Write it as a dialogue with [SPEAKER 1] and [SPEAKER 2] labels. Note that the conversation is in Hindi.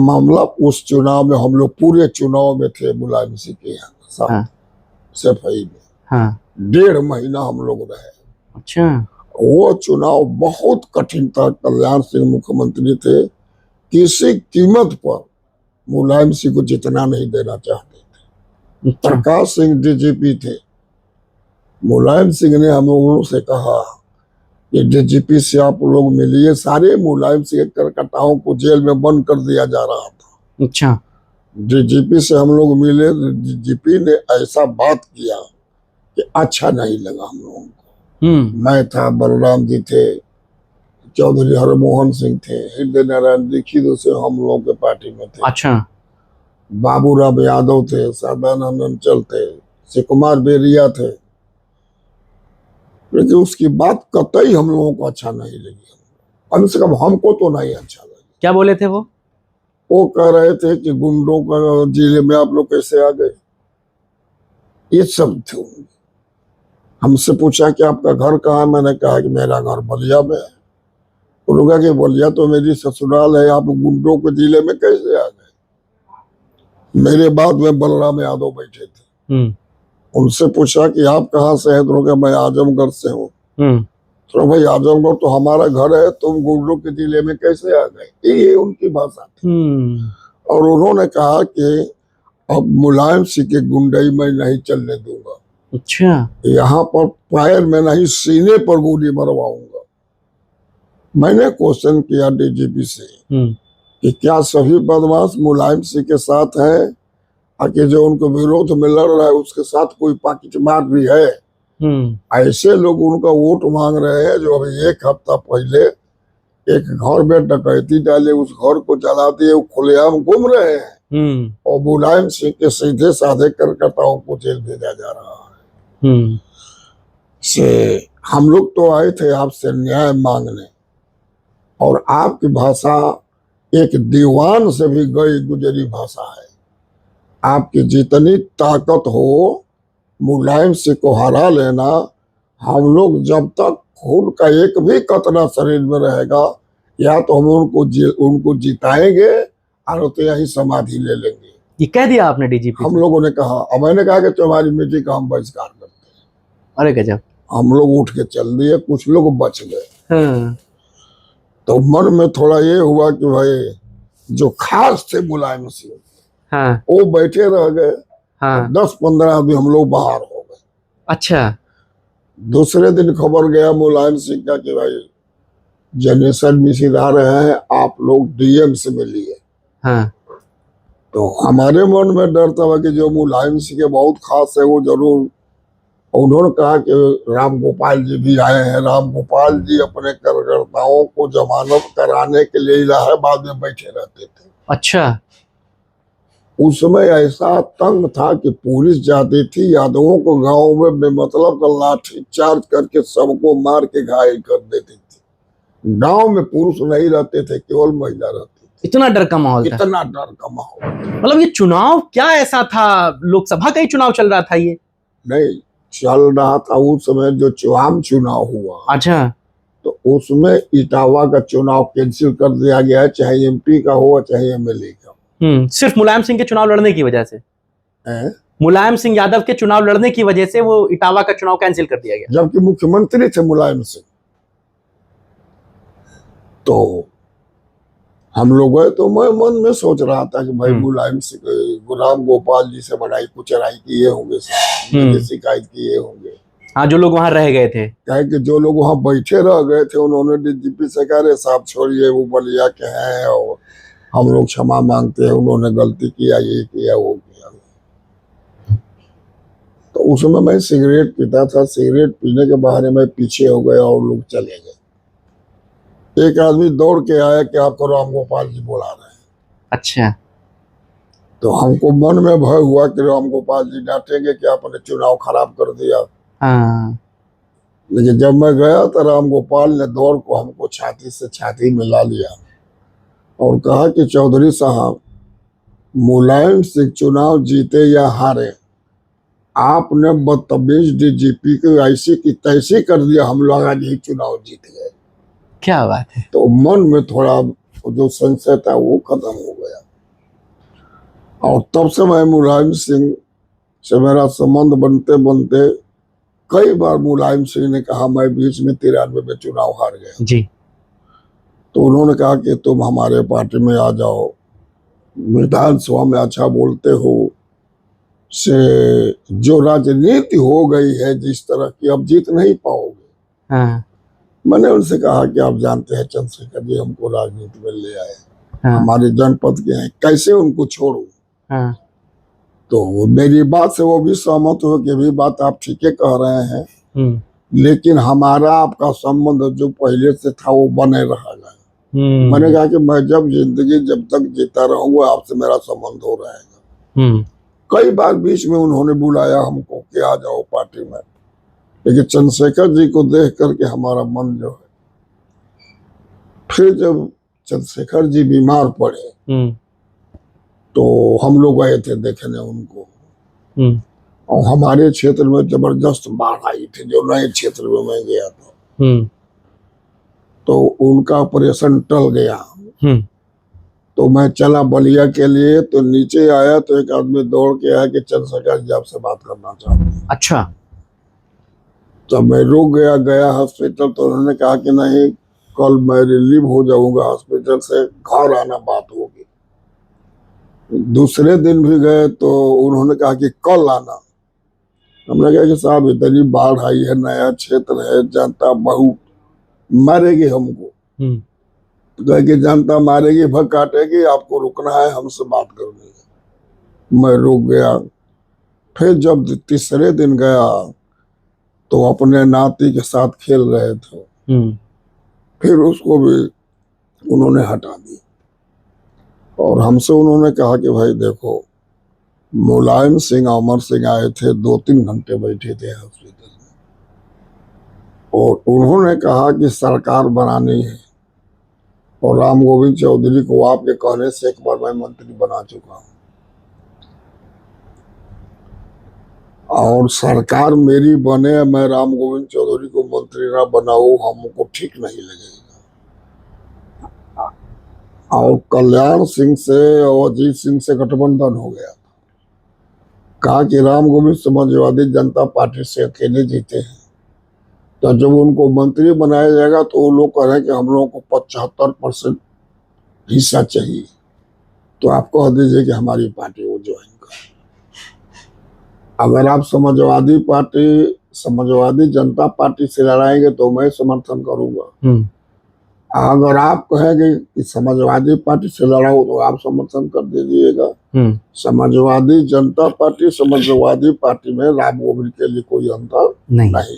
[SPEAKER 1] मामला उस चुनाव में हम लोग पूरे चुनाव में थे मुलायम सिंह के यहाँ साथ।
[SPEAKER 2] हाँ।
[SPEAKER 1] सफाई में
[SPEAKER 2] हाँ।
[SPEAKER 1] 1.5 महीना हम लोग रहे।
[SPEAKER 2] अच्छा।
[SPEAKER 1] वो चुनाव बहुत कठिन था। कल्याण सिंह मुख्यमंत्री थे, किसी कीमत पर मुलायम सिंह को जितना नहीं देना चाहते थे।
[SPEAKER 2] अच्छा।
[SPEAKER 1] प्रकाश सिंह डीजीपी थे। मुलायम सिंह ने हम लोगों से कहा कि डीजीपी से आप लोग मिलिए। सारे मुलायम सिंह कार्यकर्ताओं को जेल में बंद कर दिया जा रहा था।
[SPEAKER 2] अच्छा।
[SPEAKER 1] डीजीपी से हम लोग मिले, डीजीपी ने ऐसा बात किया कि अच्छा नहीं लगा हम लोगों को। मैं था, बलराम जी थे, चौधरी हरमोहन सिंह थे, हृदय नारायण दीक्षित से हम लोग के पार्टी में थे।
[SPEAKER 2] अच्छा।
[SPEAKER 1] बाबूराव यादव थे, सदानंद अंचल थे, शिव कुमार बेरिया थे। लेकिन उसकी बात कतई हम लोगों को अच्छा नहीं लगी। कम से कम हमको तो नहीं अच्छा लगा।
[SPEAKER 2] क्या बोले थे वो
[SPEAKER 1] कह रहे थे कि गुंडों का जिले में आप लोग कैसे आ गए, ये सब थे। हमसे पूछा कि आपका घर कहाँ है। मैंने कहा कि मेरा घर बलिया में है। उन्होंने कहा कि बलिया तो मेरी ससुराल है, आप गुंडों के जिले में कैसे आ गए। मेरे बाद में बलराम यादव बैठे थे। उनसे पूछा कि आप कहाँ से हैं। तो मैं आजमगढ़ से हूँ। तो भाई आजमगढ़ तो हमारा घर है, तुम गुंडों के जिले में कैसे आ गए। ये उनकी भाषा थी। और उन्होंने कहा कि अब मुलायम सिंह के गुंडई मैं नहीं चलने दूंगा।
[SPEAKER 2] अच्छा।
[SPEAKER 1] यहाँ पर पैर में नहीं, सीने पर गोली मरवाऊंगा। मैंने क्वेश्चन किया डीजीपी से कि क्या सभी बदमाश मुलायम सिंह के साथ हैं, कि जो उनको विरोध में लड़ रहा है उसके साथ कोई पाकिटमार भी है। ऐसे लोग उनका वोट मांग रहे हैं जो अभी 1 हफ्ता पहले एक घर में डकैती डाले, उस घर को जला दिए, वो खुलेआम घूम रहे हैं। और मुलायम सिंह के सीधे साधे कार्यकर्ताओं को जेल भेजा जा रहा है। से हम लोग तो आए थे आपसे न्याय मांगने, और आपकी भाषा एक दीवान से भी गई गुजरी भाषा है। आपकी जितनी ताकत हो मुलायम सिंह को हरा लेना। हम लोग जब तक खून का एक भी कतरा शरीर में रहेगा, या तो हम उनको जिताएंगे और तो यही समाधि ले लेंगे।
[SPEAKER 2] ये कह दिया आपने डीजीपी?
[SPEAKER 1] हम लोगों ने कहा। और मैंने कहा कि तुम्हारी मीटिंग का हम बहिष्कार करते हैं।
[SPEAKER 2] अरे गजब। हम
[SPEAKER 1] लोग उठ के चल दिए, कुछ लोग बच गए। तो मन में थोड़ा ये हुआ कि भाई जो खास थे मुलायम सिंह, वो बैठे रह गए। 10-15 आदमी हम लोग बाहर हो गए। अच्छा। दूसरे दिन खबर गया मुलायम सिंह का कि भाई जनरेशन मिसिल आ रहे हैं, आप लोग डीएम से मिलिए। तो हमारे मन में डर था कि जो मुलायम सिंह के बहुत खास है वो जरूर। उन्होंने कहा कि राम गोपाल जी भी आए हैं। राम गोपाल जी अपने कार्यकर्ताओं को जमानत कराने के लिए इलाहाबाद में बैठे रहते थे। अच्छा। उस समय ऐसा तंग था कि पुलिस जाती थी, यादवों को गांव में बेमतलब का लाठी चार्ज करके सबको मार के घायल कर देती थी। गांव में पुरुष नहीं रहते थे, केवल महिला रहती थी। इतना डर का माहौल था। इतना डर का माहौल।
[SPEAKER 2] मतलब ये चुनाव क्या ऐसा था? लोकसभा का ही चुनाव चल रहा था ये?
[SPEAKER 1] नहीं, चल रहा था उस समय जो आम चुनाव हुआ।
[SPEAKER 2] अच्छा।
[SPEAKER 1] तो उसमें इटावा का चुनाव कैंसिल कर दिया गया है, चाहे एमपी का हो चाहे एमएलए का।
[SPEAKER 2] सिर्फ मुलायम सिंह के चुनाव लड़ने की वजह से? मुलायम सिंह यादव के चुनाव लड़ने की वजह से वो इटावा का चुनाव कैंसिल कर दिया गया,
[SPEAKER 1] जबकि मुख्यमंत्री थे मुलायम सिंह। तो हम लोग गए, तो मैं मन में सोच रहा था कि भाई मुलायम सिंह राम गोपाल जी से बड़ाई कुचराई किए होंगे, शिकायत किए होंगे।
[SPEAKER 2] हाँ, जो लोग वहां रह गए थे।
[SPEAKER 1] कहे कि जो लोग वहां बैठे रह गए थे उन्होंने डीजीपी से कह रहे साहब छोड़िए, वो बलिया के हैं और हम लोग क्षमा मांगते हैं, उन्होंने गलती किया, ये किया वो किया। तो उसमें मैं सिगरेट पीता था। सिगरेट पीने के बहाने में पीछे हो गया और लोग चले गए। एक आदमी दौड़ के आया कि आपको राम गोपाल जी बुला रहे हैं।
[SPEAKER 2] अच्छा।
[SPEAKER 1] तो हमको मन में भय हुआ कि राम गोपाल जी डांटेंगे कि आपने चुनाव खराब कर दिया। लेकिन जब मैं गया तो राम गोपाल ने दौड़ को हमको छाती से छाती मिला लिया और कहा कि चौधरी साहब, मुलायम सिंह चुनाव जीते या हारे, आपने बदतमीज डीजीपी को ऐसी की तैसी कर दिया, हम लोग आज ही चुनाव जीत गए।
[SPEAKER 2] क्या बात है।
[SPEAKER 1] तो मन में थोड़ा जो संशय था वो खत्म हो गया। और तब से मैं मुलायम सिंह से मेरा संबंध बनते बनते कई बार मुलायम सिंह ने कहा, मैं बीच में 93 में चुनाव हार गया
[SPEAKER 2] जी।
[SPEAKER 1] तो उन्होंने कहा कि तुम हमारे पार्टी में आ जाओ, विधानसभा में अच्छा बोलते हो, से जो राजनीति हो गई है जिस तरह की, अब जीत नहीं पाओगे।
[SPEAKER 2] हाँ।
[SPEAKER 1] मैंने उनसे कहा कि आप जानते हैं चंद्रशेखर जी हमको राजनीति में ले आए,
[SPEAKER 2] हाँ।
[SPEAKER 1] हमारे जनपद के हैं, कैसे उनको छोड़ूं।
[SPEAKER 2] हाँ।
[SPEAKER 1] तो मेरी बात से वो भी सहमत हो कि भी बात आप ठीक है कह रहे हैं, लेकिन हमारा आपका संबंध जो पहले से था वो बने रहेगा। मैंने कहा कि मैं जब जिंदगी जब तक जीता रहूंगा आपसे मेरा संबंध हो रहेगा। कई बार बीच में उन्होंने बुलाया हमको कि आ जाओ पार्टी में, लेकिन चंद्रशेखर जी को देख करके हमारा मन जो है, फिर जब चंद्रशेखर जी बीमार पड़े तो हम लोग गए थे देखने उनको, और हमारे क्षेत्र में जबरदस्त बाढ़ आई थी, जो नए क्षेत्र में मैं गया था, तो उनका ऑपरेशन टल गया। तो मैं चला बलिया के लिए, तो नीचे आया तो एक आदमी दौड़ के आया कि चंद्रशेखर जी आपसे बात करना चाहते हैं।
[SPEAKER 2] अच्छा।
[SPEAKER 1] तो मैं रुक गया हॉस्पिटल, तो उन्होंने कहा कि नहीं, कल मैं रिलीव हो जाऊंगा हॉस्पिटल से, घर आना बात होगी। दूसरे दिन भी गए तो उन्होंने कहा कि कल आना। हमने कहा कि साहब इतनी बाढ़ आई है, नया क्षेत्र है, जनता बहुत मारेगी हमको। कहे कि जनता मारेगी, भग काटेगी, आपको रुकना है, हमसे बात करनी है। मैं रुक गया। फिर जब तीसरे दिन गया तो अपने नाती के साथ खेल रहे थे, फिर उसको भी उन्होंने हटा दी और हमसे उन्होंने कहा कि भाई देखो, मुलायम सिंह अमर सिंह आए थे, 2-3 घंटे बैठे थे हॉस्पिटल में, और उन्होंने कहा कि सरकार बनानी है, और राम गोविंद चौधरी को आपके कहने से एक बार मैं मंत्री बना चुका हूं, और सरकार मेरी बने, मैं राम गोविंद चौधरी को मंत्री ना बनाऊं, हमको ठीक नहीं लगेगा। और कल्याण सिंह से और अजीत सिंह से गठबंधन हो गया। कहा कि राम गोविंद समाजवादी जनता पार्टी से अकेले जीते हैं, तो जब उनको मंत्री बनाया जाएगा तो वो लोग कह रहे हैं कि हम लोगों को 75% हिस्सा चाहिए, तो आप कह दीजिए कि हमारी पार्टी वो ज्वाइन कर। अगर आप समाजवादी जनता पार्टी से लड़ाएंगे तो मैं समर्थन करूंगा, अगर आप कहेंगे कि समाजवादी पार्टी से लड़ाओ तो आप समर्थन कर दीजिएगा। समाजवादी जनता पार्टी, समाजवादी पार्टी में राम गोविंद के लिए कोई अंतर नहीं है।